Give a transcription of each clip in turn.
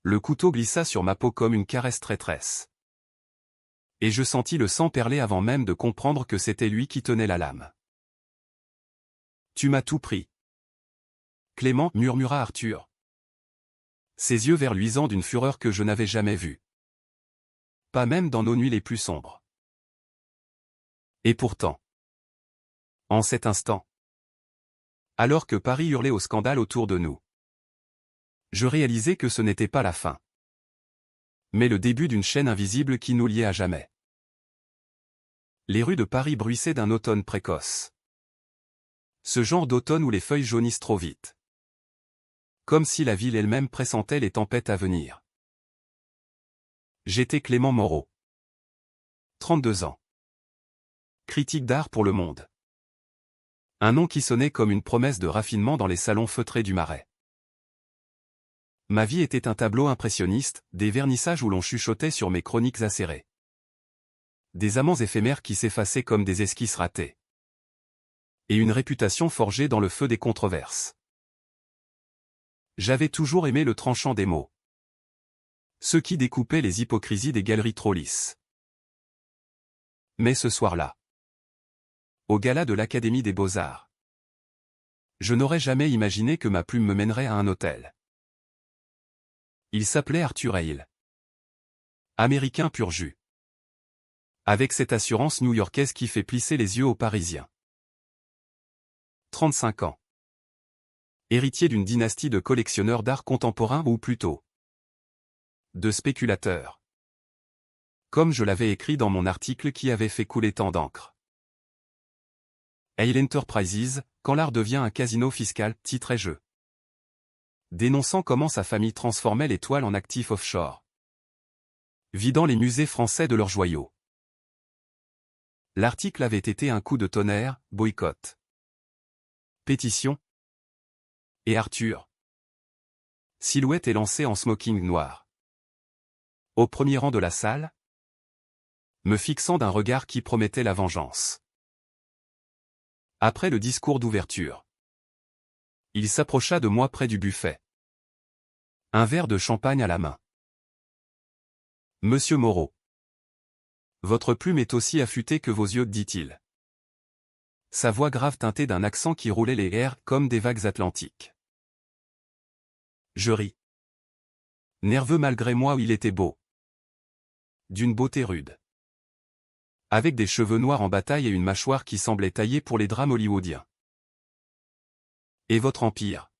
Le couteau glissa sur ma peau comme une caresse traîtresse. Et je sentis le sang perler avant même de comprendre que c'était lui qui tenait la lame. « Tu m'as tout pris. » Clément, murmura Arthur. Ses yeux verts luisants d'une fureur que je n'avais jamais vue. Pas même dans nos nuits les plus sombres. Et pourtant. En cet instant. Alors que Paris hurlait au scandale autour de nous. Je réalisais que ce n'était pas la fin. Mais le début d'une chaîne invisible qui nous liait à jamais. Les rues de Paris bruissaient d'un automne précoce. Ce genre d'automne où les feuilles jaunissent trop vite. Comme si la ville elle-même pressentait les tempêtes à venir. J'étais Clément Moreau. 32 ans. Critique d'art pour Le Monde. Un nom qui sonnait comme une promesse de raffinement dans les salons feutrés du Marais. Ma vie était un tableau impressionniste, des vernissages où l'on chuchotait sur mes chroniques acérées. Des amants éphémères qui s'effaçaient comme des esquisses ratées. Et une réputation forgée dans le feu des controverses. J'avais toujours aimé le tranchant des mots. Ceux qui découpaient les hypocrisies des galeries trop lisses. Mais ce soir-là, au gala de l'Académie des Beaux-Arts, je n'aurais jamais imaginé que ma plume me mènerait à un hôtel. Il s'appelait Arthur Hale. Américain pur jus. Avec cette assurance new-yorkaise qui fait plisser les yeux aux Parisiens. 35 ans. Héritier d'une dynastie de collectionneurs d'art contemporain ou plutôt de spéculateurs. Comme je l'avais écrit dans mon article qui avait fait couler tant d'encre. Hale Enterprises, quand l'art devient un casino fiscal, titrait-je. Dénonçant comment sa famille transformait les toiles en actifs offshore. Vidant les musées français de leurs joyaux. L'article avait été un coup de tonnerre, boycott. Pétition. Et Arthur. Silhouette élancée en smoking noir. Au premier rang de la salle. Me fixant d'un regard qui promettait la vengeance. Après le discours d'ouverture. Il s'approcha de moi près du buffet. Un verre de champagne à la main. Monsieur Moreau. Votre plume est aussi affûtée que vos yeux, dit-il. Sa voix grave teintée d'un accent qui roulait les airs comme des vagues atlantiques. Je ris. Nerveux malgré moi où il était beau. D'une beauté rude. Avec des cheveux noirs en bataille et une mâchoire qui semblait taillée pour les drames hollywoodiens. Et votre empire,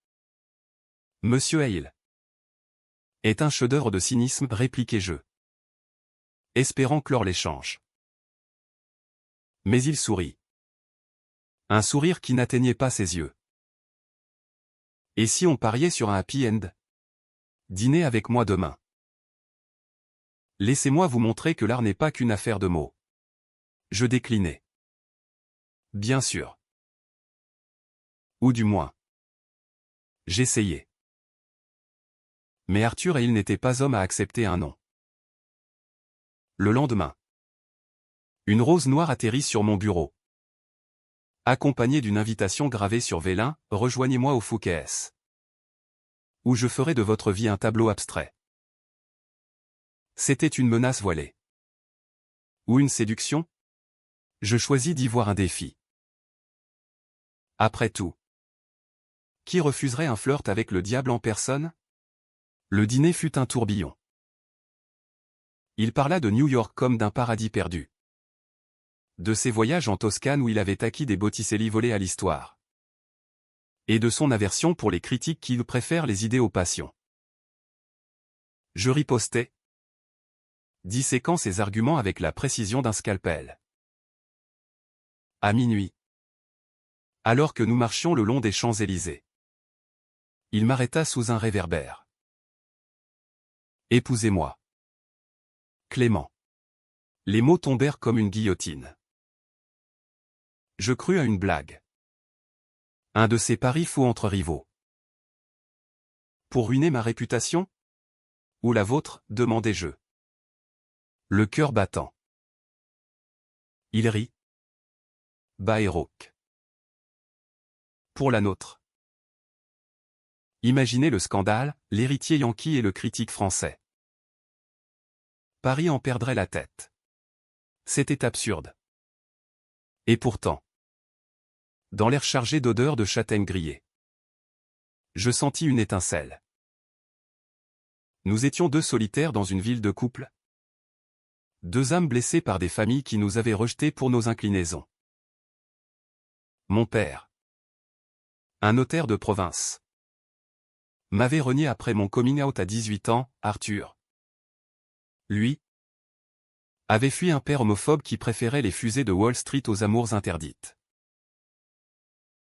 Monsieur Hale, est un chef-d'œuvre de cynisme, répliquai-je. Espérant clore l'échange. Mais il sourit. Un sourire qui n'atteignait pas ses yeux. Et si on pariait sur un happy end? Dînez avec moi demain. Laissez-moi vous montrer que l'art n'est pas qu'une affaire de mots. Je déclinai. Bien sûr. Ou du moins. J'essayais. Mais Arthur et il n'étaient pas homme à accepter un non. Le lendemain. Une rose noire atterrit sur mon bureau. Accompagnée d'une invitation gravée sur vélin, rejoignez-moi au Fouquet's. Où je ferai de votre vie un tableau abstrait. C'était une menace voilée. Ou une séduction? Je choisis d'y voir un défi. Après tout. Qui refuserait un flirt avec le diable en personne? Le dîner fut un tourbillon. Il parla de New York comme d'un paradis perdu. De ses voyages en Toscane où il avait acquis des Botticelli volés à l'histoire. Et de son aversion pour les critiques qui préfèrent les idées aux passions. Je ripostai, disséquant ses arguments avec la précision d'un scalpel. À minuit. Alors que nous marchions le long des Champs-Élysées. Il m'arrêta sous un réverbère. Épousez-moi. Clément. Les mots tombèrent comme une guillotine. Je crus à une blague. Un de ces paris fous entre rivaux. Pour ruiner ma réputation? Ou la vôtre, demandai-je. Le cœur battant. Il rit. Bas et rauque. Pour la nôtre. Imaginez le scandale, l'héritier yankee et le critique français. Paris en perdrait la tête. C'était absurde. Et pourtant, dans l'air chargé d'odeurs de châtaigne grillée, je sentis une étincelle. Nous étions deux solitaires dans une ville de couple. Deux âmes blessées par des familles qui nous avaient rejetés pour nos inclinaisons. Mon père, un notaire de province, m'avait renié après mon coming out à 18 ans, Arthur. Lui, avait fui un père homophobe qui préférait les fusées de Wall Street aux amours interdites.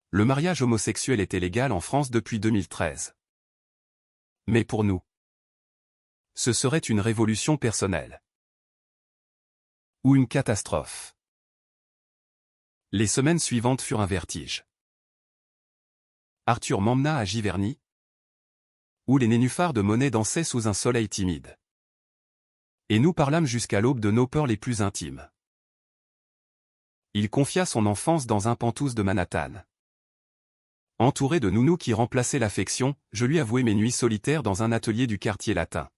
Le mariage homosexuel était légal en France depuis 2013. Mais pour nous, ce serait une révolution personnelle. Ou une catastrophe. Les semaines suivantes furent un vertige. Arthur m'emmena à Giverny, où les nénuphars de Monet dansaient sous un soleil timide. Et nous parlâmes jusqu'à l'aube de nos peurs les plus intimes. Il confia son enfance dans un penthouse de Manhattan. Entouré de nounous qui remplaçaient l'affection, je lui avouai mes nuits solitaires dans un atelier du quartier latin.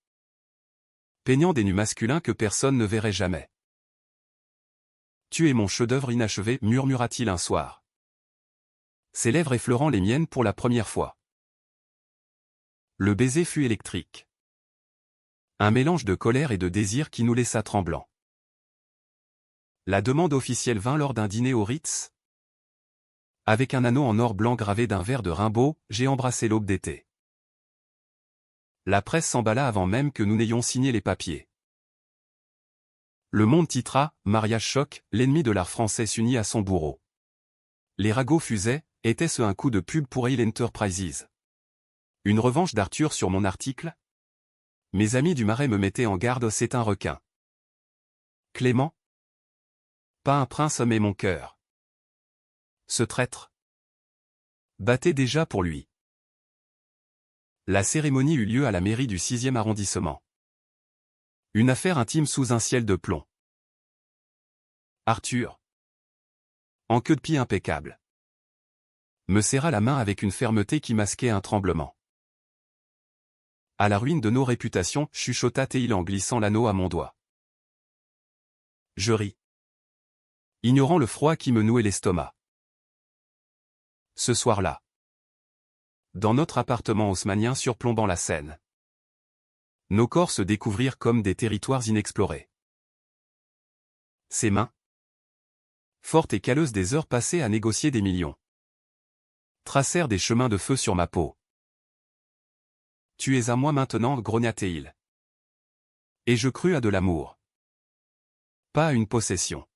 Peignant des nus masculins que personne ne verrait jamais. Tu es mon chef-d'œuvre inachevé, murmura-t-il un soir. Ses lèvres effleurant les miennes pour la première fois. Le baiser fut électrique. Un mélange de colère et de désir qui nous laissa tremblants. La demande officielle vint lors d'un dîner au Ritz. Avec un anneau en or blanc gravé d'un verre de Rimbaud, j'ai embrassé l'aube d'été. La presse s'emballa avant même que nous n'ayons signé les papiers. Le Monde titra, mariage choc, l'ennemi de l'art français s'unit à son bourreau. Les ragots fusaient, était-ce un coup de pub pour Hale Enterprises? Une revanche d'Arthur sur mon article? Mes amis du Marais me mettaient en garde, c'est un requin. Clément? Pas un prince mais mon cœur. Ce traître battait déjà pour lui. La cérémonie eut lieu à la mairie du 6e arrondissement. Une affaire intime sous un ciel de plomb. Arthur, en queue de pied impeccable, me serra la main avec une fermeté qui masquait un tremblement. À la ruine de nos réputations, chuchota-t-il en glissant l'anneau à mon doigt. Je ris, ignorant le froid qui me nouait l'estomac. Ce soir-là, dans notre appartement haussmannien surplombant la Seine, nos corps se découvrirent comme des territoires inexplorés. Ses mains, fortes et calleuses des heures passées à négocier des millions, tracèrent des chemins de feu sur ma peau. Tu es à moi maintenant, grogna-t-il. Et je crus à de l'amour. Pas à une possession.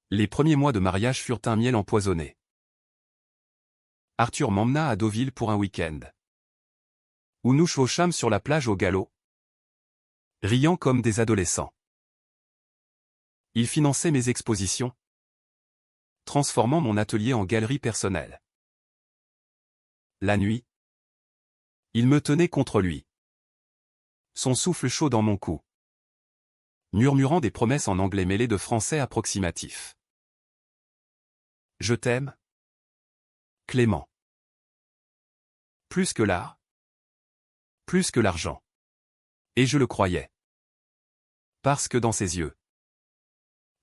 Les premiers mois de mariage furent un miel empoisonné. Arthur m'emmena à Deauville pour un week-end, où nous chevauchâmes sur la plage au galop, riant comme des adolescents. Il finançait mes expositions, transformant mon atelier en galerie personnelle. La nuit, il me tenait contre lui, son souffle chaud dans mon cou, murmurant des promesses en anglais mêlées de français approximatif. Je t'aime, Clément. Plus que l'art, plus que l'argent. Et je le croyais. Parce que dans ses yeux,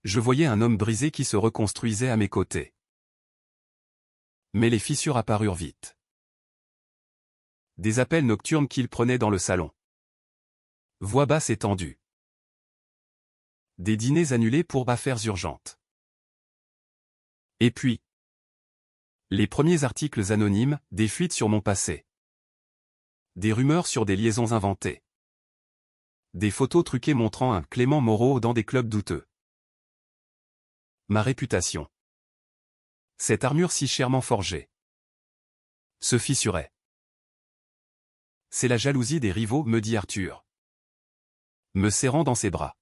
je voyais un homme brisé qui se reconstruisait à mes côtés. Mais les fissures apparurent vite. Des appels nocturnes qu'il prenait dans le salon. Voix basse et tendue. Des dîners annulés pour affaires urgentes. Et puis, les premiers articles anonymes, des fuites sur mon passé. Des rumeurs sur des liaisons inventées. Des photos truquées montrant un Clément Moreau dans des clubs douteux. Ma réputation. Cette armure si chèrement forgée, se fissurait. C'est la jalousie des rivaux, me dit Arthur, me serrant dans ses bras.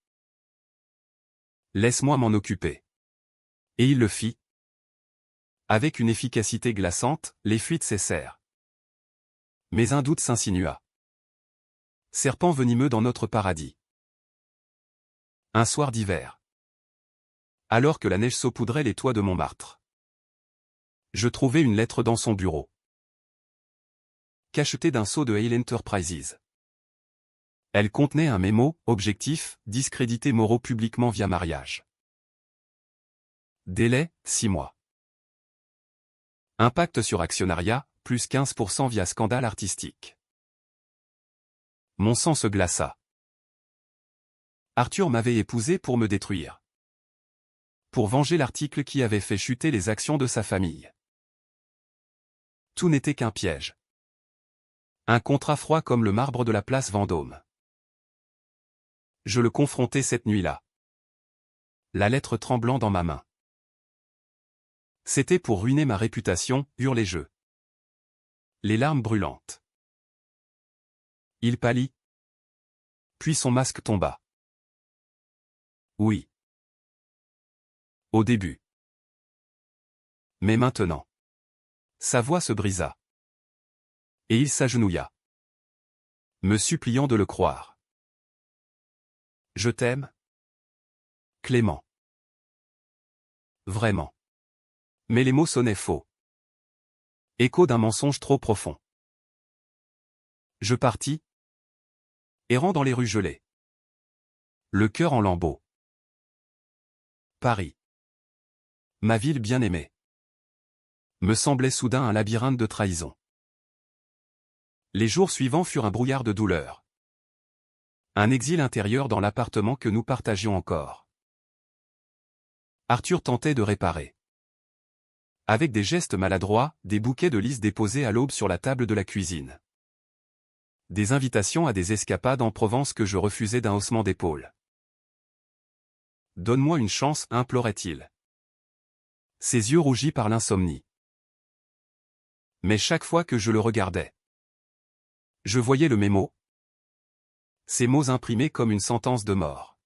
Laisse-moi m'en occuper. Et il le fit. Avec une efficacité glaçante, les fuites cessèrent. Mais un doute s'insinua. Serpent venimeux dans notre paradis. Un soir d'hiver. Alors que la neige saupoudrait les toits de Montmartre. Je trouvai une lettre dans son bureau. cachetée d'un sceau de Hale Enterprises. Elle contenait un mémo, objectif, discréditer Moreau publiquement via mariage. Délai, 6 mois. Impact sur actionnariat, plus 15% via scandale artistique. Mon sang se glaça. Arthur m'avait épousé pour me détruire. Pour venger l'article qui avait fait chuter les actions de sa famille. Tout n'était qu'un piège. Un contrat froid comme le marbre de la place Vendôme. Je le confrontais cette nuit-là. La lettre tremblant dans ma main. C'était pour ruiner ma réputation, hurlai-je. Les larmes brûlantes. Il pâlit. Puis son masque tomba. Oui. Au début. Mais maintenant. Sa voix se brisa. Et il s'agenouilla. Me suppliant de le croire. Je t'aime, Clément. Vraiment. Mais les mots sonnaient faux. Écho d'un mensonge trop profond. Je partis, errant dans les rues gelées. Le cœur en lambeaux. Paris. Ma ville bien-aimée. Me semblait soudain un labyrinthe de trahison. Les jours suivants furent un brouillard de douleur. Un exil intérieur dans l'appartement que nous partagions encore. Arthur tentait de réparer. Avec des gestes maladroits, des bouquets de lys déposés à l'aube sur la table de la cuisine. Des invitations à des escapades en Provence que je refusais d'un haussement d'épaule. Donne-moi une chance, implorait-il. Ses yeux rougis par l'insomnie. Mais chaque fois que je le regardais, je voyais le mémo. Ces mots imprimés comme une sentence de mort.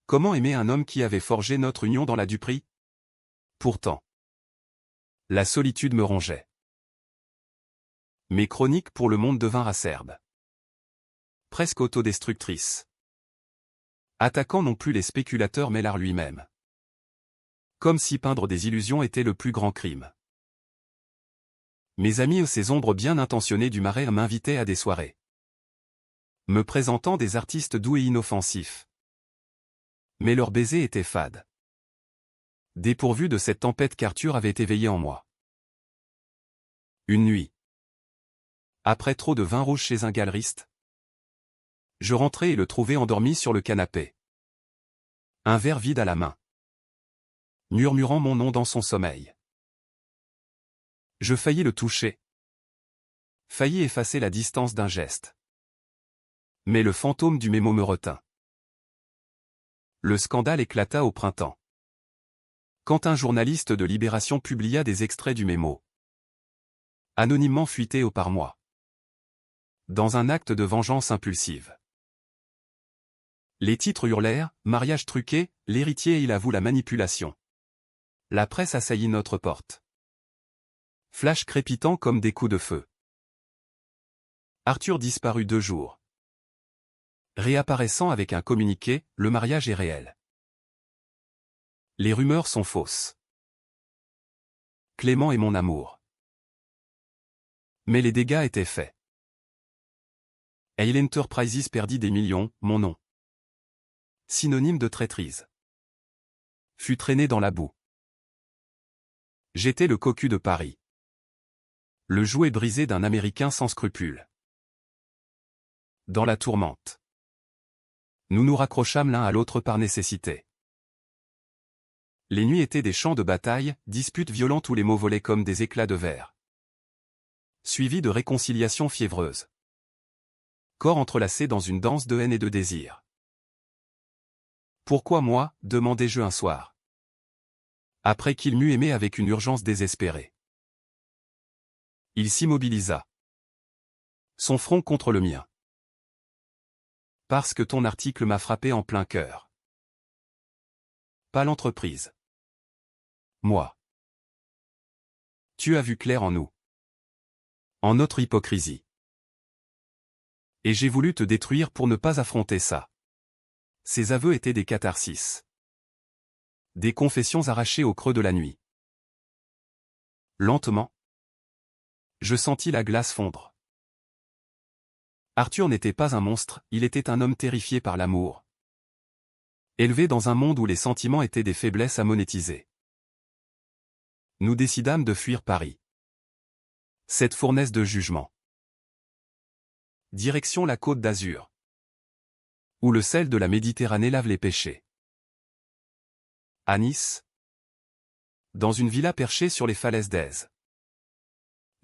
Comment aimer un homme qui avait forgé notre union dans la duperie? Pourtant, la solitude me rongeait. Mes chroniques pour le monde devinrent acerbes. Presque autodestructrices. Attaquant non plus les spéculateurs mais l'art lui-même. Comme si peindre des illusions était le plus grand crime. Mes amis, ces ombres bien intentionnées du marais, m'invitaient à des soirées. Me présentant des artistes doux et inoffensifs. Mais leurs baisers étaient fades. Dépourvu de cette tempête qu'Arthur avait éveillée en moi. Une nuit. Après trop de vin rouge chez un galeriste, je rentrai et le trouvai endormi sur le canapé. Un verre vide à la main. Murmurant mon nom dans son sommeil. Je faillis le toucher. Faillis effacer la distance d'un geste. Mais le fantôme du mémo me retint. Le scandale éclata au printemps. Quand un journaliste de Libération publia des extraits du mémo. Anonymement fuité par moi. Dans un acte de vengeance impulsive. Les titres hurlèrent, mariage truqué, l'héritier et il avoue la manipulation. La presse assaillit notre porte. Flash crépitant comme des coups de feu. Arthur disparut 2 jours. Réapparaissant avec un communiqué, le mariage est réel. Les rumeurs sont fausses. Clément est mon amour. Mais les dégâts étaient faits. Hale Enterprises perdit des millions, mon nom. Synonyme de traîtrise. Fut traîné dans la boue. J'étais le cocu de Paris. Le jouet brisé d'un Américain sans scrupules. Dans la tourmente. Nous nous raccrochâmes l'un à l'autre par nécessité. Les nuits étaient des champs de bataille, disputes violentes où les mots volaient comme des éclats de verre. Suivis de réconciliations fiévreuses. Corps entrelacés dans une danse de haine et de désir. Pourquoi moi, demandai-je un soir. Après qu'il m'eut aimé avec une urgence désespérée. Il s'immobilisa. Son front contre le mien. Parce que ton article m'a frappé en plein cœur. Pas l'entreprise. Moi. Tu as vu clair en nous. En notre hypocrisie. Et j'ai voulu te détruire pour ne pas affronter ça. Ces aveux étaient des catharsis. Des confessions arrachées au creux de la nuit. Lentement. Je sentis la glace fondre. Arthur n'était pas un monstre, il était un homme terrifié par l'amour. Élevé dans un monde où les sentiments étaient des faiblesses à monétiser. Nous décidâmes de fuir Paris. Cette fournaise de jugement. Direction la Côte d'Azur. Où le sel de la Méditerranée lave les péchés. À Nice. Dans une villa perchée sur les falaises d'Aise.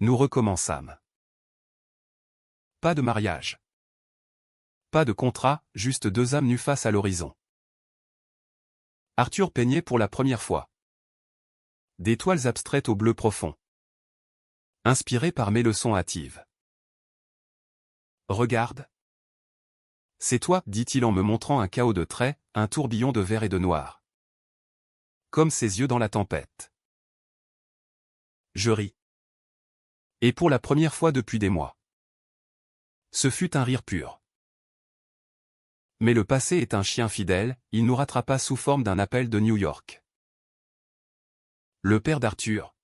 Nous recommençâmes. Pas de mariage. Pas de contrat, juste deux âmes nues face à l'horizon. Arthur peignait pour la première fois. Des toiles abstraites au bleu profond. Inspiré par mes leçons hâtives. Regarde. C'est toi, dit-il en me montrant un chaos de traits, un tourbillon de vert et de noir. Comme ses yeux dans la tempête. Je ris. Et pour la première fois depuis des mois. Ce fut un rire pur. Mais le passé est un chien fidèle, il nous rattrapa sous forme d'un appel de New York. Le père d'Arthur.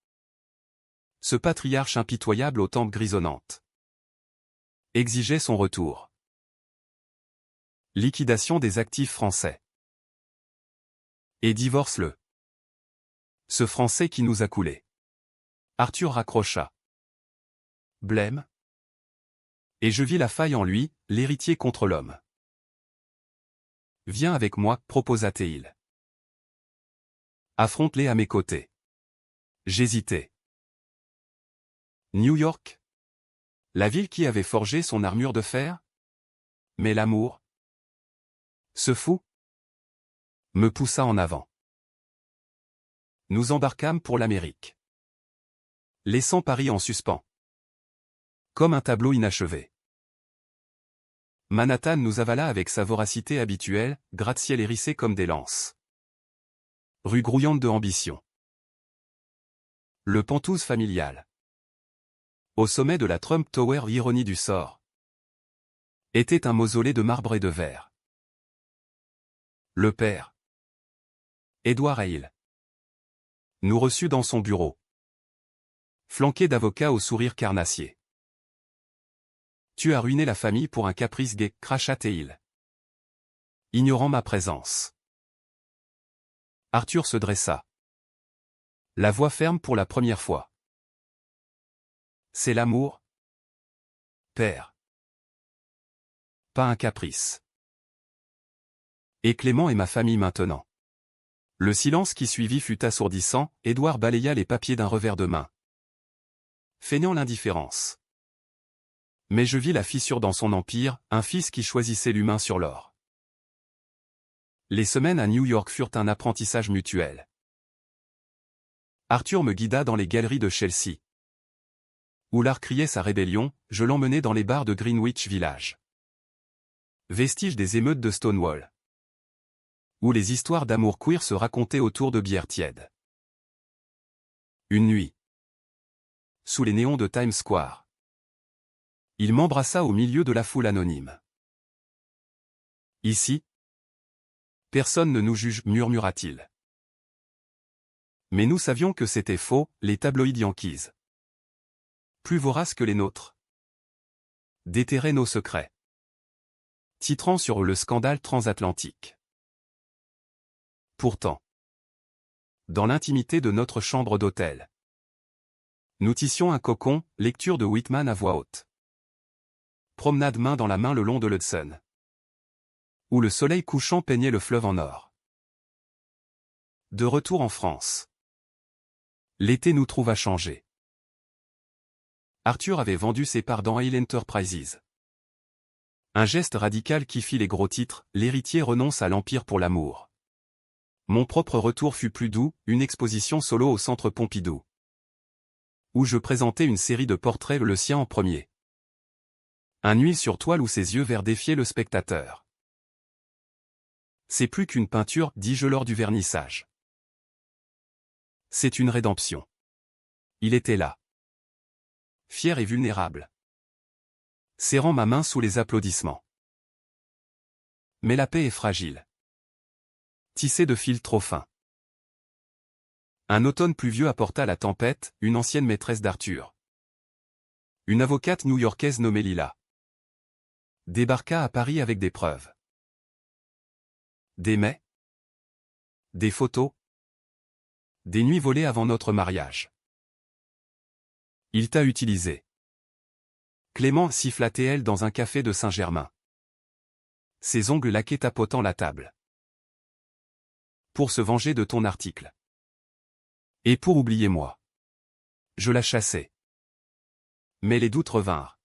Ce patriarche impitoyable aux tempes grisonnantes. Exigeait son retour. Liquidation des actifs français. Et divorce-le. Ce Français qui nous a coulés. Arthur raccrocha. Blême. Et je vis la faille en lui, l'héritier contre l'homme. Viens avec moi, proposa-t-il. Affronte-les à mes côtés. J'hésitais. New York? La ville qui avait forgé son armure de fer? Mais l'amour? Ce fou? Me poussa en avant. Nous embarquâmes pour l'Amérique. Laissant Paris en suspens. Comme un tableau inachevé. Manhattan nous avala avec sa voracité habituelle, gratte-ciel hérissé comme des lances. Rue grouillante de ambition. Le Penthouse familial. Au sommet de la Trump Tower, ironie du sort. Était un mausolée de marbre et de verre. Le père. Édouard Hale. Nous reçut dans son bureau. Flanqué d'avocats au sourire carnassier. Tu as ruiné la famille pour un caprice gai, cracha-t-il. Ignorant ma présence. Arthur se dressa. La voix ferme pour la première fois. C'est l'amour, père. Pas un caprice. Et Clément et ma famille maintenant. Le silence qui suivit fut assourdissant, Édouard balaya les papiers d'un revers de main. Feignant l'indifférence. Mais je vis la fissure dans son empire, un fils qui choisissait l'humain sur l'or. Les semaines à New York furent un apprentissage mutuel. Arthur me guida dans les galeries de Chelsea. Où l'art criait sa rébellion, je l'emmenai dans les bars de Greenwich Village. Vestige des émeutes de Stonewall. Où les histoires d'amour queer se racontaient autour de bières tièdes. Une nuit. Sous les néons de Times Square. Il m'embrassa au milieu de la foule anonyme. Ici, personne ne nous juge, murmura-t-il. Mais nous savions que c'était faux, les tabloïds yankees. Plus voraces que les nôtres. Déterraient nos secrets. Titrant sur le scandale transatlantique. Pourtant, dans l'intimité de notre chambre d'hôtel, nous tissions un cocon, lecture de Whitman à voix haute. Promenade main dans la main le long de l'Hudson. Où le soleil couchant peignait le fleuve en or. De retour en France. L'été nous trouva changés. Arthur avait vendu ses parts dans Hale Enterprises. Un geste radical qui fit les gros titres, l'héritier renonce à l'Empire pour l'amour. Mon propre retour fut plus doux, une exposition solo au Centre Pompidou. Où je présentais une série de portraits, le sien en premier. Un huile sur toile où ses yeux verts défiaient le spectateur. C'est plus qu'une peinture, dis-je lors du vernissage. C'est une rédemption. Il était là. Fier et vulnérable. Serrant ma main sous les applaudissements. Mais la paix est fragile. Tissée de fils trop fins. Un automne pluvieux apporta la tempête, une ancienne maîtresse d'Arthur. Une avocate new-yorkaise nommée Lila débarqua à Paris avec des preuves. Des mets, des photos, des nuits volées avant notre mariage. Il t'a utilisé. Clément siffla TL dans un café de Saint-Germain. Ses ongles laqués tapotant la table. Pour se venger de ton article. Et pour oublier moi. Je la chassais. Mais les doutes revinrent.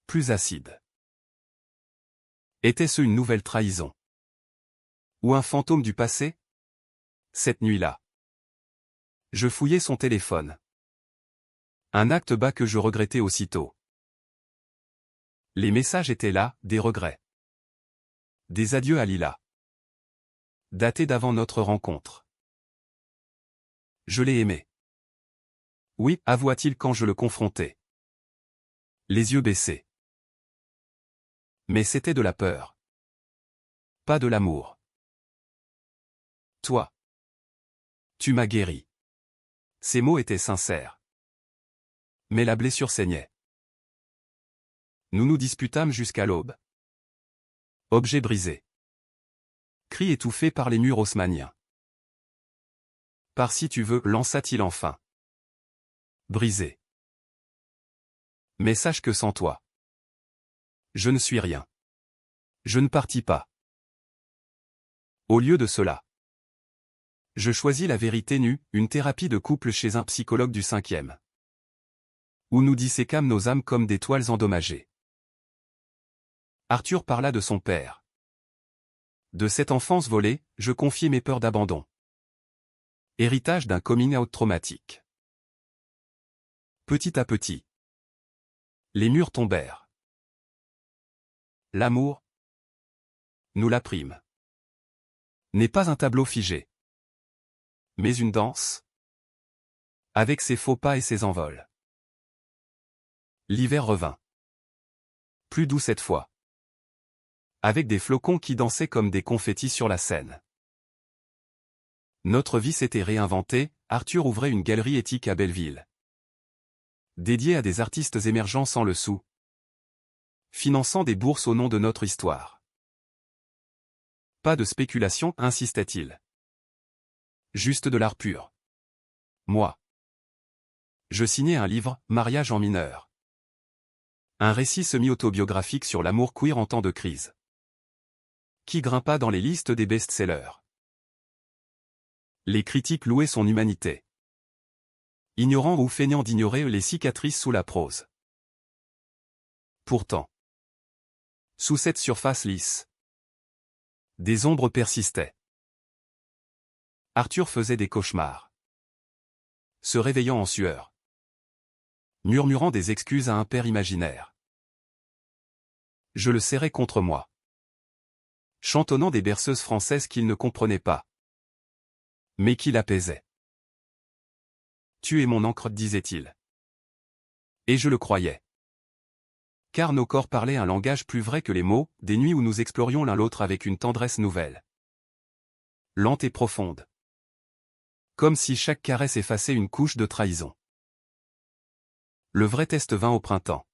Plus acides. Était-ce une nouvelle trahison? Ou un fantôme du passé? Cette nuit-là. Je fouillais son téléphone. Un acte bas que je regrettais aussitôt. Les messages étaient là, des regrets. Des adieux à Lila. Datés d'avant notre rencontre. Je l'ai aimé. Oui, avoua-t-il quand je le confrontais. Les yeux baissés. Mais c'était de la peur. Pas de l'amour. Toi. Tu m'as guéri. Ces mots étaient sincères. Mais la blessure saignait. Nous nous disputâmes jusqu'à l'aube. Objet brisé. Cri étouffé par les murs haussmanniens. Par si tu veux, lança-t-il enfin. Brisé. Mais sache que sans toi, je ne suis rien. Je ne partis pas. Au lieu de cela, je choisis la vérité nue, une thérapie de couple chez un psychologue du 5e. Où nous disséquâmes nos âmes comme des toiles endommagées. Arthur parla de son père. De cette enfance volée, je confiai mes peurs d'abandon. Héritage d'un coming out traumatique. Petit à petit, les murs tombèrent. L'amour, nous l'apprîmes, n'est pas un tableau figé, mais une danse, avec ses faux pas et ses envols. L'hiver revint. Plus doux cette fois. Avec des flocons qui dansaient comme des confettis sur la scène. Notre vie s'était réinventée, Arthur ouvrait une galerie éthique à Belleville. Dédiée à des artistes émergents sans le sou. Finançant des bourses au nom de notre histoire. Pas de spéculation, insistait-il. Juste de l'art pur. Moi. Je signais un livre, Mariage en mineur. Un récit semi-autobiographique sur l'amour queer en temps de crise. Qui grimpa dans les listes des best-sellers. Les critiques louaient son humanité. Ignorant ou feignant d'ignorer les cicatrices sous la prose. Pourtant, sous cette surface lisse, des ombres persistaient. Arthur faisait des cauchemars. Se réveillant en sueur. Murmurant des excuses à un père imaginaire. Je le serrais contre moi. Chantonnant des berceuses françaises qu'il ne comprenait pas. Mais qui l'apaisaient. Tu es mon encre, disait-il. Et je le croyais. Car nos corps parlaient un langage plus vrai que les mots, des nuits où nous explorions l'un l'autre avec une tendresse nouvelle. Lente et profonde. Comme si chaque caresse effaçait une couche de trahison. Le vrai test vint au printemps.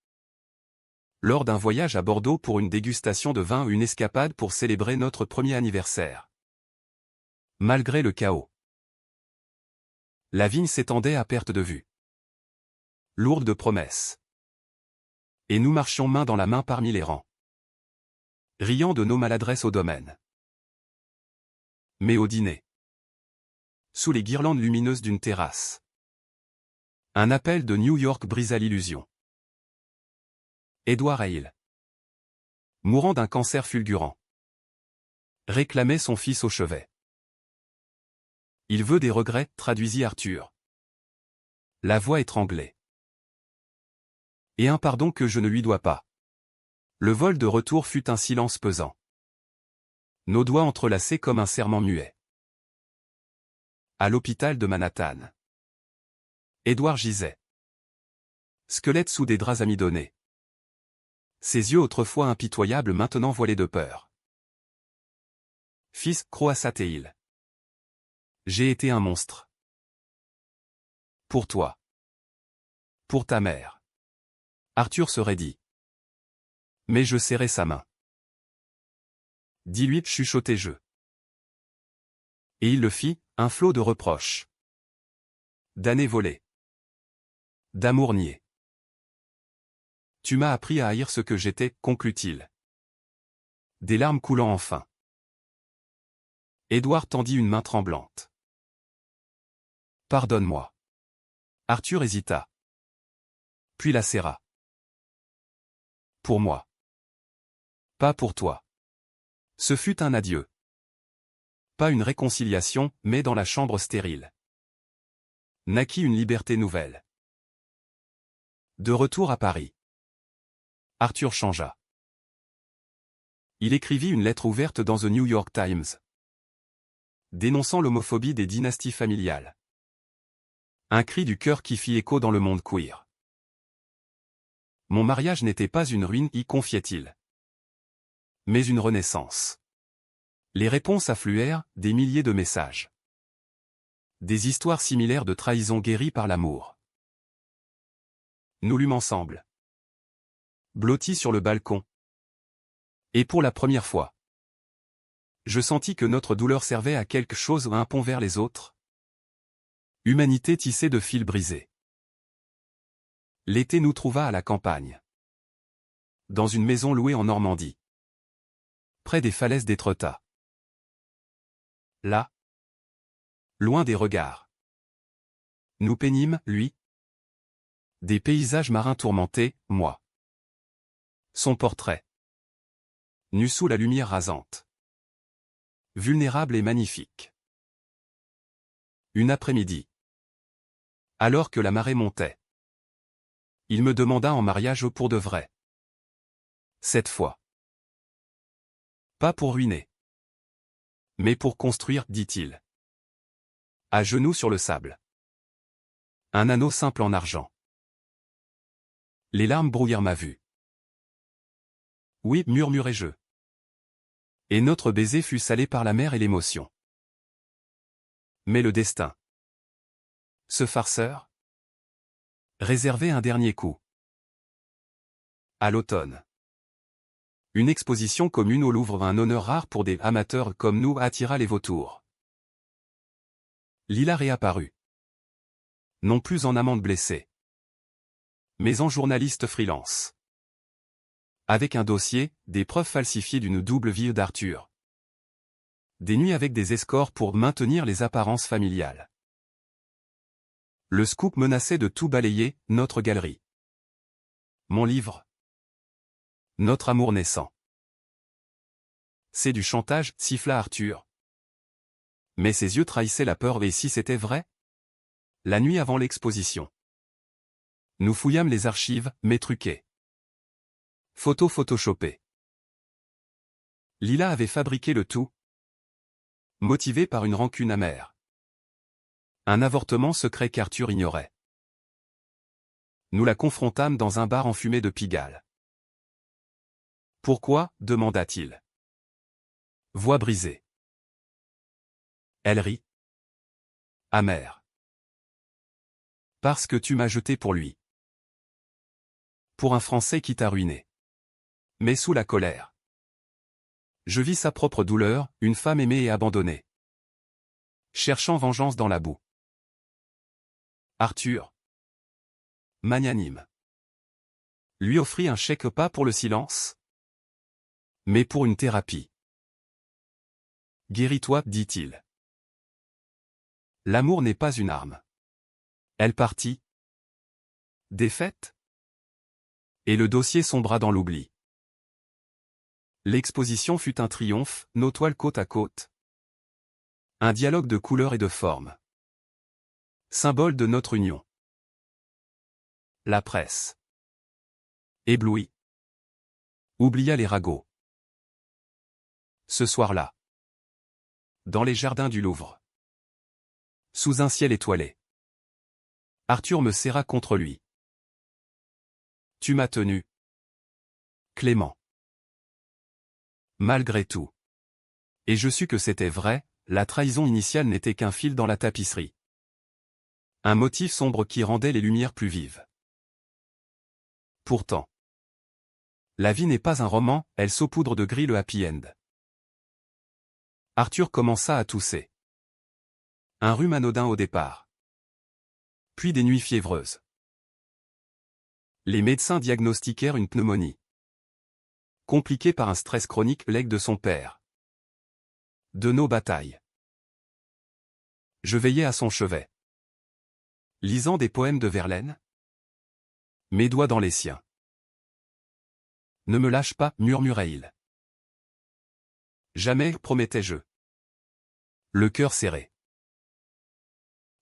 Lors d'un voyage à Bordeaux pour une dégustation de vin ou une escapade pour célébrer notre premier anniversaire. Malgré le chaos. La vigne s'étendait à perte de vue. Lourde de promesses. Et nous marchions main dans la main parmi les rangs. Riant de nos maladresses au domaine. Mais au dîner. Sous les guirlandes lumineuses d'une terrasse. Un appel de New York brisa l'illusion. Edward Hale. Mourant d'un cancer fulgurant. Réclamait son fils au chevet. Il veut des regrets, traduisit Arthur. La voix étranglée. Et un pardon que je ne lui dois pas. Le vol de retour fut un silence pesant. Nos doigts entrelacés comme un serment muet. À l'hôpital de Manhattan. Edward gisait. Squelette sous des draps amidonnés. Ses yeux autrefois impitoyables maintenant voilés de peur. Fils, croassa-t-il. J'ai été un monstre. Pour toi. Pour ta mère. Arthur se raidit. Mais je serrai sa main. Dis-lui, chuchotai-je. Et il le fit, un flot de reproches. D'années volées. D'amour nié. Tu m'as appris à haïr ce que j'étais, conclut-il. Des larmes coulant enfin. Édouard tendit une main tremblante. Pardonne-moi. Arthur hésita. Puis la serra. Pour moi. Pas pour toi. Ce fut un adieu. Pas une réconciliation, mais dans la chambre stérile. Naquit une liberté nouvelle. De retour à Paris. Arthur changea. Il écrivit une lettre ouverte dans The New York Times, dénonçant l'homophobie des dynasties familiales. Un cri du cœur qui fit écho dans le monde queer. Mon mariage n'était pas une ruine, y confiait-il, mais une renaissance. Les réponses affluèrent, des milliers de messages. Des histoires similaires de trahison guéries par l'amour. Nous lûmes ensemble. Blottis sur le balcon. Et pour la première fois, je sentis que notre douleur servait à quelque chose, à un pont vers les autres. Humanité tissée de fils brisés. L'été nous trouva à la campagne. Dans une maison louée en Normandie. Près des falaises d'Étretat. Là. Loin des regards. Nous peignîmes, lui. Des paysages marins tourmentés, moi. Son portrait. Nu sous la lumière rasante. Vulnérable et magnifique. Une après-midi. Alors que la marée montait. Il me demanda en mariage pour de vrai. Cette fois. Pas pour ruiner. Mais pour construire, dit-il. À genoux sur le sable. Un anneau simple en argent. Les larmes brouillèrent ma vue. Oui, murmurai-je. Et notre baiser fut salé par la mer et l'émotion. Mais le destin. Ce farceur réservait un dernier coup. À l'automne. Une exposition commune au Louvre, un honneur rare pour des amateurs comme nous, attira les vautours. Lila réapparut. Non plus en amante blessée, mais en journaliste freelance. Avec un dossier, des preuves falsifiées d'une double vie d'Arthur. Des nuits avec des escorts pour maintenir les apparences familiales. Le scoop menaçait de tout balayer, notre galerie. Mon livre. Notre amour naissant. C'est du chantage, siffla Arthur. Mais ses yeux trahissaient la peur, et si c'était vrai? La nuit avant l'exposition. Nous fouillâmes les archives, mais truquées. Photos photoshopées. Lila avait fabriqué le tout. Motivé par une rancune amère. Un avortement secret qu'Arthur ignorait. Nous la confrontâmes dans un bar enfumé de Pigalle. Pourquoi, demanda-t-il. Voix brisée. Elle rit. Amère. Parce que tu m'as jeté pour lui. Pour un Français qui t'a ruiné. Mais sous la colère. Je vis sa propre douleur, une femme aimée et abandonnée. Cherchant vengeance dans la boue. Arthur. Magnanime. Lui offrit un chèque pas pour le silence, mais pour une thérapie. Guéris-toi, dit-il. L'amour n'est pas une arme. Elle partit. Défaite. Et le dossier sombra dans l'oubli. L'exposition fut un triomphe, nos toiles côte à côte. Un dialogue de couleurs et de formes. Symbole de notre union. La presse. Éblouie. Oublia les ragots. Ce soir-là. Dans les jardins du Louvre. Sous un ciel étoilé. Arthur me serra contre lui. Tu m'as tenu. Clément. Malgré tout. Et je sus que c'était vrai, la trahison initiale n'était qu'un fil dans la tapisserie. Un motif sombre qui rendait les lumières plus vives. Pourtant. La vie n'est pas un roman, elle saupoudre de gris le happy end. Arthur commença à tousser. Un rhume anodin au départ. Puis des nuits fiévreuses. Les médecins diagnostiquèrent une pneumonie. Compliquée par un stress chronique, legs de son père. De nos batailles. Je veillais à son chevet. Lisant des poèmes de Verlaine. Mes doigts dans les siens. Ne me lâche pas, murmurait-il. Jamais, promettais-je. Le cœur serré.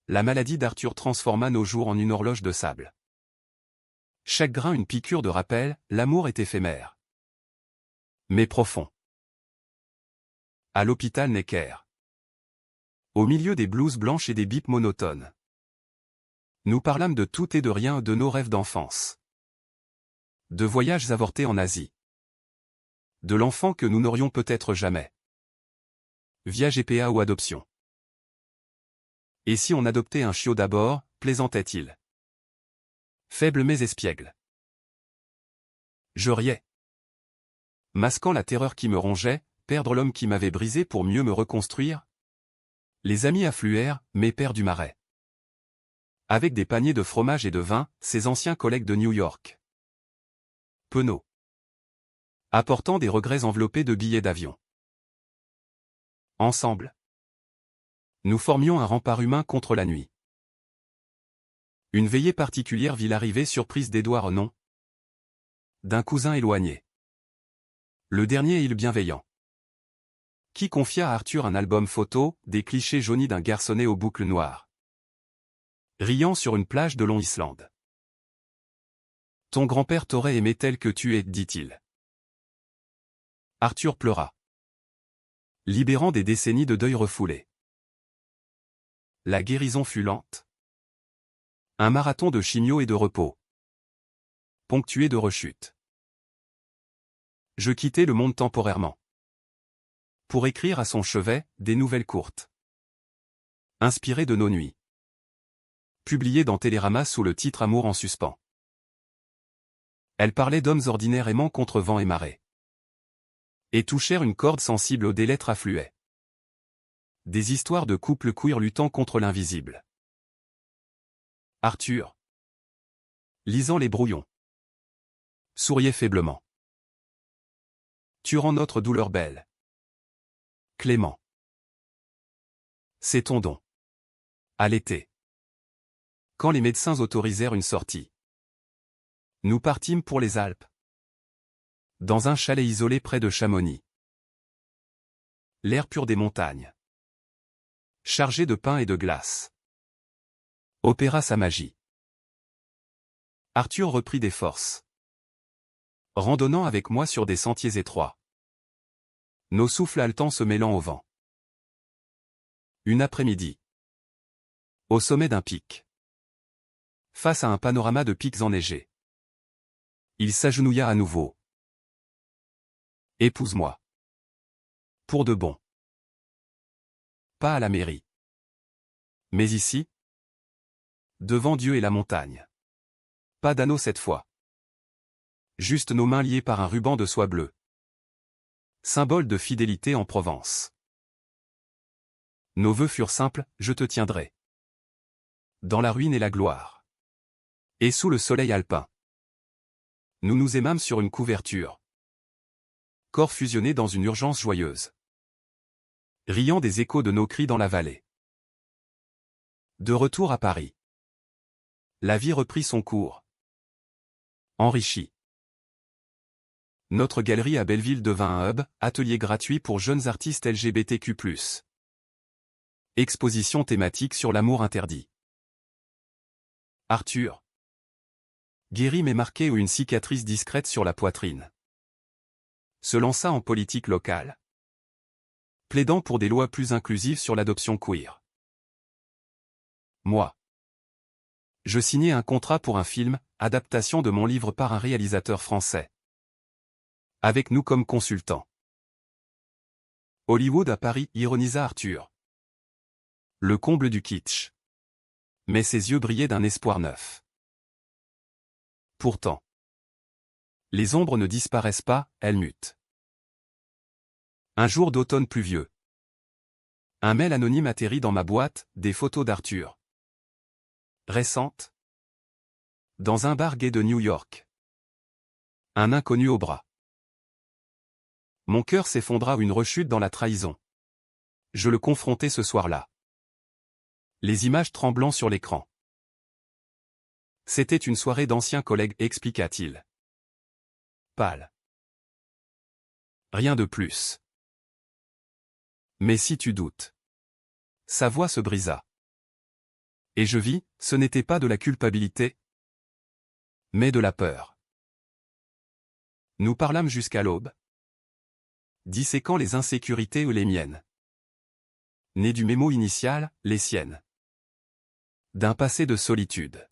La maladie d'Arthur transforma nos jours en une horloge de sable. Chaque grain une piqûre de rappel, l'amour est éphémère. Mais profond. À l'hôpital Necker. Au milieu des blouses blanches et des bips monotones. Nous parlâmes de tout et de rien, de nos rêves d'enfance. De voyages avortés en Asie. De l'enfant que nous n'aurions peut-être jamais. Via GPA ou adoption. Et si on adoptait un chiot d'abord, plaisantait-il. Faible mais espiègle. Je riais. Masquant la terreur qui me rongeait, perdre l'homme qui m'avait brisé pour mieux me reconstruire. Les amis affluèrent, mes pères du Marais. Avec des paniers de fromage et de vin, ses anciens collègues de New York. Penaud. Apportant des regrets enveloppés de billets d'avion. Ensemble. Nous formions un rempart humain contre la nuit. Une veillée particulière vit l'arrivée surprise d'Édouard Renon. D'un cousin éloigné. Le dernier île bienveillant. Qui confia à Arthur un album photo, des clichés jaunis d'un garçonnet aux boucles noires. Riant sur une plage de Long Island. Ton grand-père t'aurait aimé tel que tu es, dit-il. Arthur pleura. Libérant des décennies de deuil refoulé. La guérison fut lente. Un marathon de chimio et de repos. Ponctué de rechutes. Je quittai le monde temporairement. Pour écrire à son chevet, des nouvelles courtes. Inspirées de nos nuits. Publiées dans Télérama sous le titre Amour en suspens. Elles parlaient d'hommes ordinaires aimant contre vent et marée. Et touchèrent une corde sensible où des lettres affluaient. Des histoires de couples queer luttant contre l'invisible. Arthur. Lisant les brouillons. Souriait faiblement. Tu rends notre douleur belle. Clément. C'est ton don. À l'été. Quand les médecins autorisèrent une sortie. Nous partîmes pour les Alpes. Dans un chalet isolé près de Chamonix. L'air pur des montagnes. Chargé de pain et de glace. Opéra sa magie. Arthur reprit des forces. Randonnant avec moi sur des sentiers étroits. Nos souffles haletants se mêlant au vent. Une après-midi. Au sommet d'un pic. Face à un panorama de pics enneigés. Il s'agenouilla à nouveau. Épouse-moi. Pour de bon. Pas à la mairie. Mais ici. Devant Dieu et la montagne. Pas d'anneau cette fois. Juste nos mains liées par un ruban de soie bleue. Symbole de fidélité en Provence. Nos vœux furent simples, je te tiendrai. Dans la ruine et la gloire. Et sous le soleil alpin. Nous nous aimâmes sur une couverture. Corps fusionnés dans une urgence joyeuse. Riant des échos de nos cris dans la vallée. De retour à Paris. La vie reprit son cours. Enrichi. Notre galerie à Belleville devint un hub, atelier gratuit pour jeunes artistes LGBTQ+. Exposition thématique sur l'amour interdit. Arthur. Guéri mais marqué ou une cicatrice discrète sur la poitrine. Se lança en politique locale. Plaidant pour des lois plus inclusives sur l'adoption queer. Moi. Je signai un contrat pour un film, adaptation de mon livre par un réalisateur français. Avec nous comme consultant. Hollywood à Paris, ironisa Arthur. Le comble du kitsch. Mais ses yeux brillaient d'un espoir neuf. Pourtant. Les ombres ne disparaissent pas, elles mutent. Un jour d'automne pluvieux. Un mail anonyme atterrit dans ma boîte, des photos d'Arthur. Récentes. Dans un bar gay de New York. Un inconnu au bras. Mon cœur s'effondra, une rechute dans la trahison. Je le confrontais ce soir-là. Les images tremblant sur l'écran. C'était une soirée d'anciens collègues, expliqua-t-il. Pâle. Rien de plus. Mais si tu doutes. Sa voix se brisa. Et je vis, ce n'était pas de la culpabilité, mais de la peur. Nous parlâmes jusqu'à l'aube, disséquant les insécurités ou les miennes. Nées du mémo initial, les siennes. D'un passé de solitude.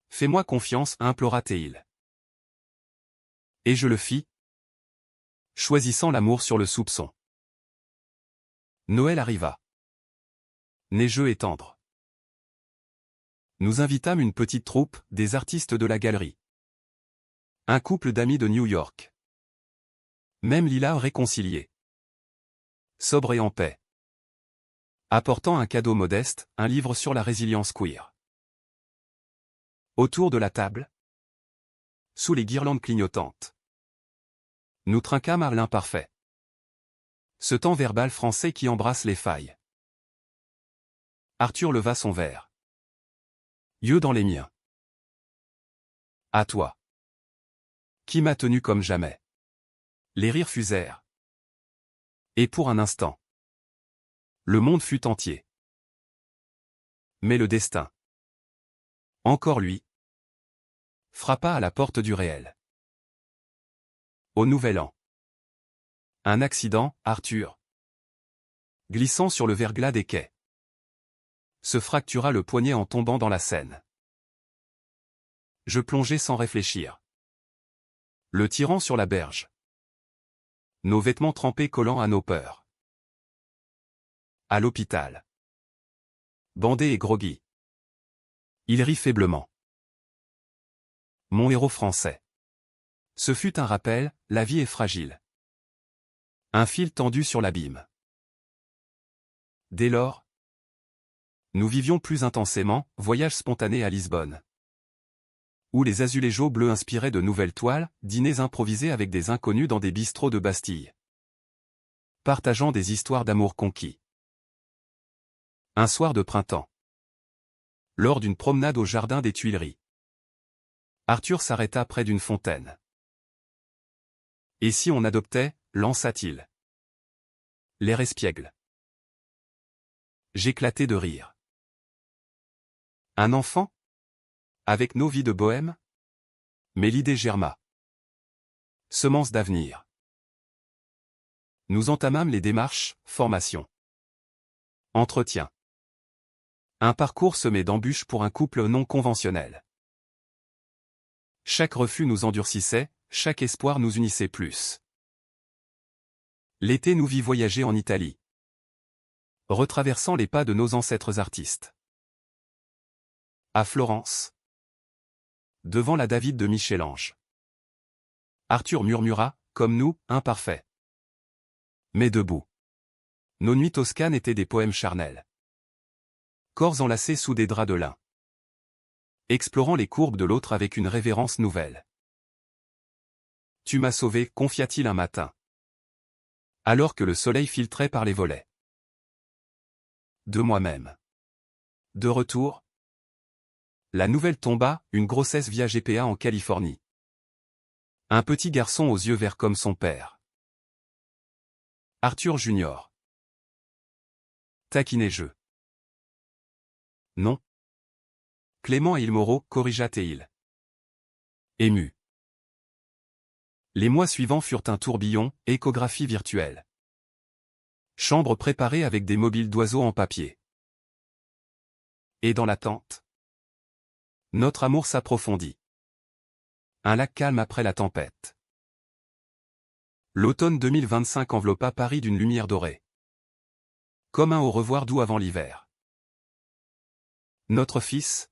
Fais-moi confiance, implora-t-il. Et je le fis, choisissant l'amour sur le soupçon. Noël arriva. Neigeux et tendre. Nous invitâmes une petite troupe, des artistes de la galerie. Un couple d'amis de New York. Même Lila réconciliée. Sobre et en paix. Apportant un cadeau modeste, un livre sur la résilience queer. Autour de la table, sous les guirlandes clignotantes, nous trinquâmes à l'imparfait. Ce temps verbal français qui embrasse les failles. Arthur leva son verre. Yeux dans les miens. À toi. Qui m'a tenu comme jamais. Les rires fusèrent. Et pour un instant, le monde fut entier. Mais le destin, encore lui, frappa à la porte du réel. Au nouvel an. Un accident, Arthur, glissant sur le verglas des quais, se fractura le poignet en tombant dans la Seine. Je plongeai sans réfléchir, le tirant sur la berge. Nos vêtements trempés collant à nos peurs. À l'hôpital. Bandé et groggy. Il rit faiblement. Mon héros français. Ce fut un rappel, la vie est fragile. Un fil tendu sur l'abîme. Dès lors, nous vivions plus intensément, voyage spontané à Lisbonne. Où les azuléjos bleus inspiraient de nouvelles toiles, dîners improvisés avec des inconnus dans des bistrots de Bastille. Partageant des histoires d'amour conquis. Un soir de printemps. Lors d'une promenade au jardin des Tuileries. Arthur s'arrêta près d'une fontaine. Et si on adoptait, lança-t-il. L'air espiègle. J'éclatai de rire. Un enfant? Avec nos vies de bohème? Mais l'idée germa. Semence d'avenir. Nous entamâmes les démarches, formation. Entretien. Un parcours semé d'embûches pour un couple non conventionnel. Chaque refus nous endurcissait, chaque espoir nous unissait plus. L'été nous vit voyager en Italie. Retraversant les pas de nos ancêtres artistes. À Florence. Devant la David de Michel-Ange. Arthur murmura, comme nous, imparfait. Mais debout. Nos nuits toscanes étaient des poèmes charnels. Corps enlacés sous des draps de lin. Explorant les courbes de l'autre avec une révérence nouvelle. Tu m'as sauvé, confia-t-il un matin. Alors que le soleil filtrait par les volets. De moi-même. De retour. La nouvelle tomba, une grossesse via GPA en Californie. Un petit garçon aux yeux verts comme son père. Arthur Junior. Taquiné-je. Non. Clément et Ilmoro, corrigea Théil. Ému. Les mois suivants furent un tourbillon, échographie virtuelle. Chambre préparée avec des mobiles d'oiseaux en papier. Et dans l'attente, notre amour s'approfondit. Un lac calme après la tempête. L'automne 2025 enveloppa Paris d'une lumière dorée. Comme un au revoir doux avant l'hiver. Notre fils,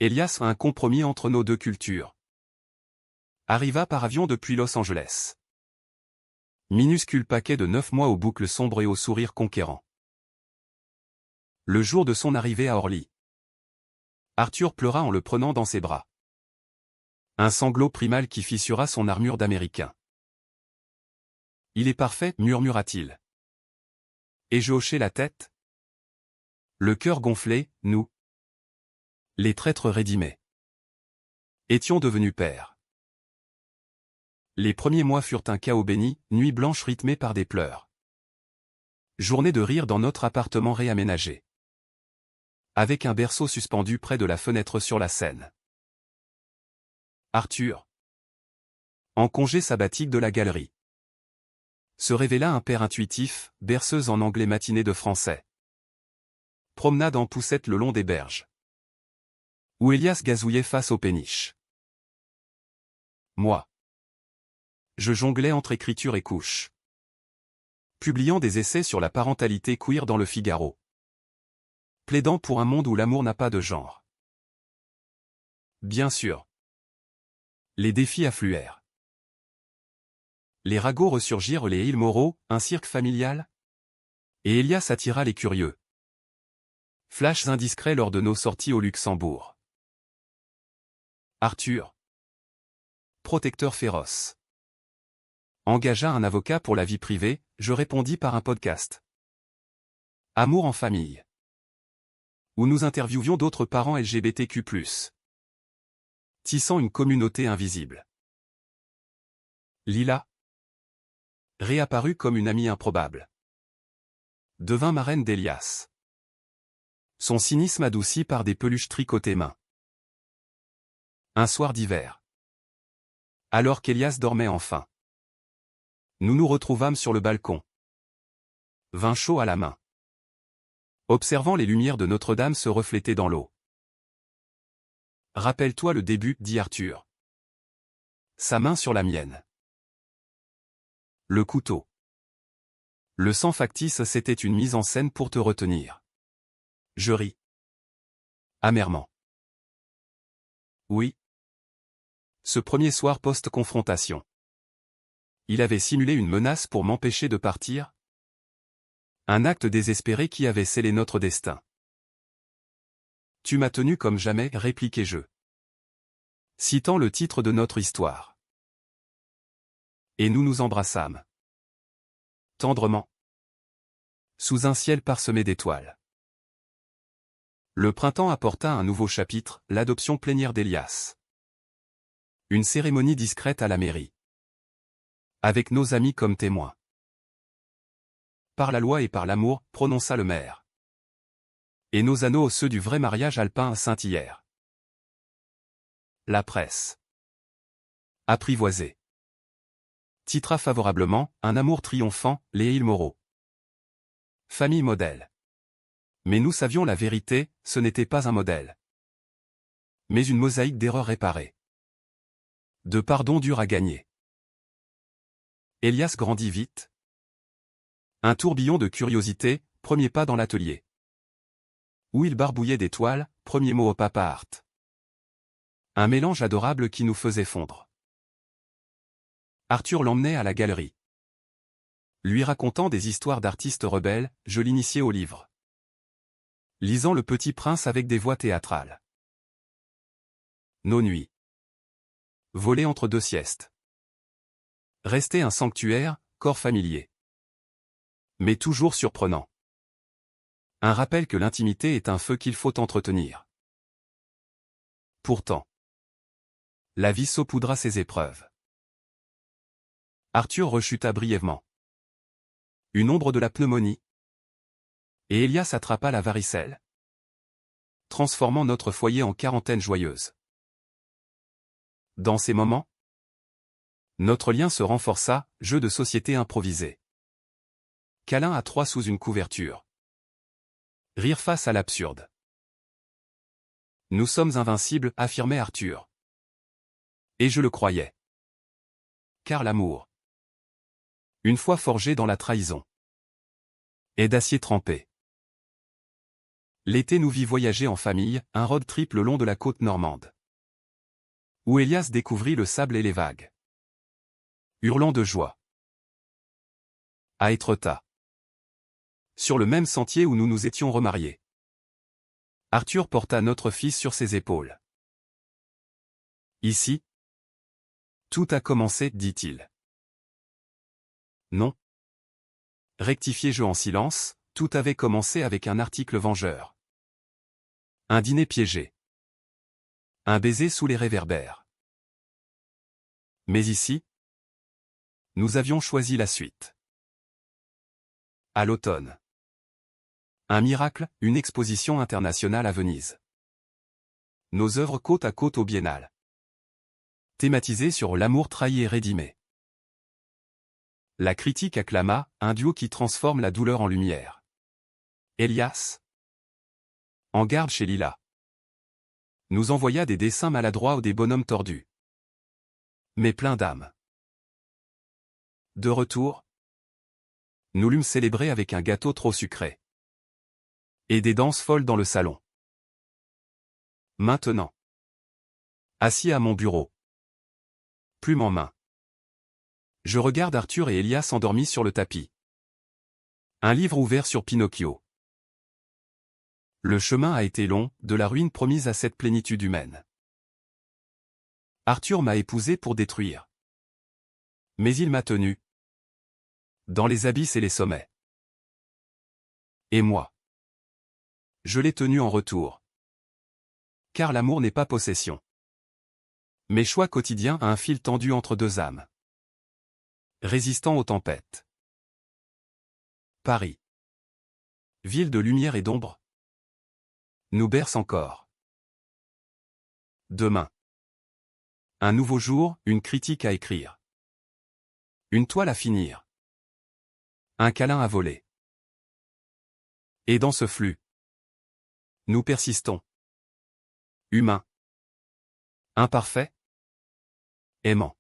Elias, a un compromis entre nos deux cultures. Arriva par avion depuis Los Angeles. Minuscule paquet de 9 mois aux boucles sombres et au sourire conquérant. Le jour de son arrivée à Orly, Arthur pleura en le prenant dans ses bras. Un sanglot primal qui fissura son armure d'Américain. « Il est parfait, murmura-t-il. Et je hochai la tête. Le cœur gonflé, nous, les traîtres rédimés, étions devenus pères. Les premiers mois furent un chaos béni, nuit blanche rythmée par des pleurs. Journée de rire dans notre appartement réaménagé. Avec un berceau suspendu près de la fenêtre sur la Seine. Arthur, en congé sabbatique de la galerie, se révéla un père intuitif, berceuse en anglais matinée de français. Promenade en poussette le long des berges, où Elias gazouillait face aux péniches. Moi, je jonglais entre écriture et couche, publiant des essais sur la parentalité queer dans le Figaro, plaidant pour un monde où l'amour n'a pas de genre. Bien sûr, les défis affluèrent. Les ragots ressurgirent, les îles Moreau, un cirque familial. Et Elias attira les curieux. Flashs indiscrets lors de nos sorties au Luxembourg. Arthur, protecteur féroce, engagea un avocat pour la vie privée, je répondis par un podcast. Amour en famille, où nous interviewions d'autres parents LGBTQ+, tissant une communauté invisible. Lila réapparut comme une amie improbable. Devint marraine d'Elias. Son cynisme adouci par des peluches tricotées main. Un soir d'hiver, alors qu'Elias dormait enfin, nous nous retrouvâmes sur le balcon, vin chaud à la main, observant les lumières de Notre-Dame se refléter dans l'eau. « Rappelle-toi le début, dit Arthur. Sa main sur la mienne. Le couteau. Le sang factice, c'était une mise en scène pour te retenir. Je ris. Amèrement. Oui. Ce premier soir post-confrontation. Il avait simulé une menace pour m'empêcher de partir. Un acte désespéré qui avait scellé notre destin. Tu m'as tenu comme jamais, répliquai-je, citant le titre de notre histoire. Et nous nous embrassâmes. Tendrement. Sous un ciel parsemé d'étoiles. Le printemps apporta un nouveau chapitre, l'adoption plénière d'Elias. Une cérémonie discrète à la mairie. Avec nos amis comme témoins. Par la loi et par l'amour, prononça le maire. Et nos anneaux, ceux du vrai mariage alpin, scintillèrent. La presse. Apprivoisée. Titra favorablement, un amour triomphant, les îles Moreau. Famille modèle. Mais nous savions la vérité, ce n'était pas un modèle. Mais une mosaïque d'erreurs réparées. De pardons durs à gagner. Elias grandit vite. Un tourbillon de curiosité, premier pas dans l'atelier. Où il barbouillait d'étoiles, premier mot au papa art. Un mélange adorable qui nous faisait fondre. Arthur l'emmenait à la galerie. Lui racontant des histoires d'artistes rebelles, je l'initiais au livre. Lisant Le Petit Prince avec des voix théâtrales. Nos nuits. Volées entre deux siestes. Rester un sanctuaire, corps familier. Mais toujours surprenant. Un rappel que l'intimité est un feu qu'il faut entretenir. Pourtant, la vie saupoudra ses épreuves. Arthur rechuta brièvement. Une ombre de la pneumonie. Et Elias attrapa la varicelle, transformant notre foyer en quarantaine joyeuse. Dans ces moments, notre lien se renforça, jeu de société improvisé. Câlin à trois sous une couverture. Rire face à l'absurde. Nous sommes invincibles, affirmait Arthur. Et je le croyais. Car l'amour, une fois forgé dans la trahison, est d'acier trempé. L'été nous vit voyager en famille, un road trip le long de la côte normande. Où Elias découvrit le sable et les vagues. Hurlant de joie. À Étretat. Sur le même sentier où nous nous étions remariés. Arthur porta notre fils sur ses épaules. Ici. Tout a commencé, dit-il. Non. Rectifiai-je en silence, tout avait commencé avec un article vengeur. Un dîner piégé. Un baiser sous les réverbères. Mais ici, nous avions choisi la suite. À l'automne. Un miracle, une exposition internationale à Venise. Nos œuvres côte à côte au biennale. Thématisées sur l'amour trahi et rédimé. La critique acclama, un duo qui transforme la douleur en lumière. Elias. En garde chez Lila. Nous envoya des dessins maladroits ou des bonhommes tordus. Mais pleins d'âme. De retour, nous l'eûmes célébré avec un gâteau trop sucré. Et des danses folles dans le salon. Maintenant. Assis à mon bureau. Plume en main. Je regarde Arthur et Elias endormis sur le tapis. Un livre ouvert sur Pinocchio. Le chemin a été long, de la ruine promise à cette plénitude humaine. Arthur m'a épousé pour détruire. Mais il m'a tenu. Dans les abysses et les sommets. Et moi. Je l'ai tenu en retour. Car l'amour n'est pas possession. Mais choix quotidien à un fil tendu entre deux âmes. Résistant aux tempêtes. Paris. Ville de lumière et d'ombre. Nous berce encore. Demain. Un nouveau jour, une critique à écrire. Une toile à finir. Un câlin à voler. Et dans ce flux, nous persistons. Humains. Imparfaits. Aimants.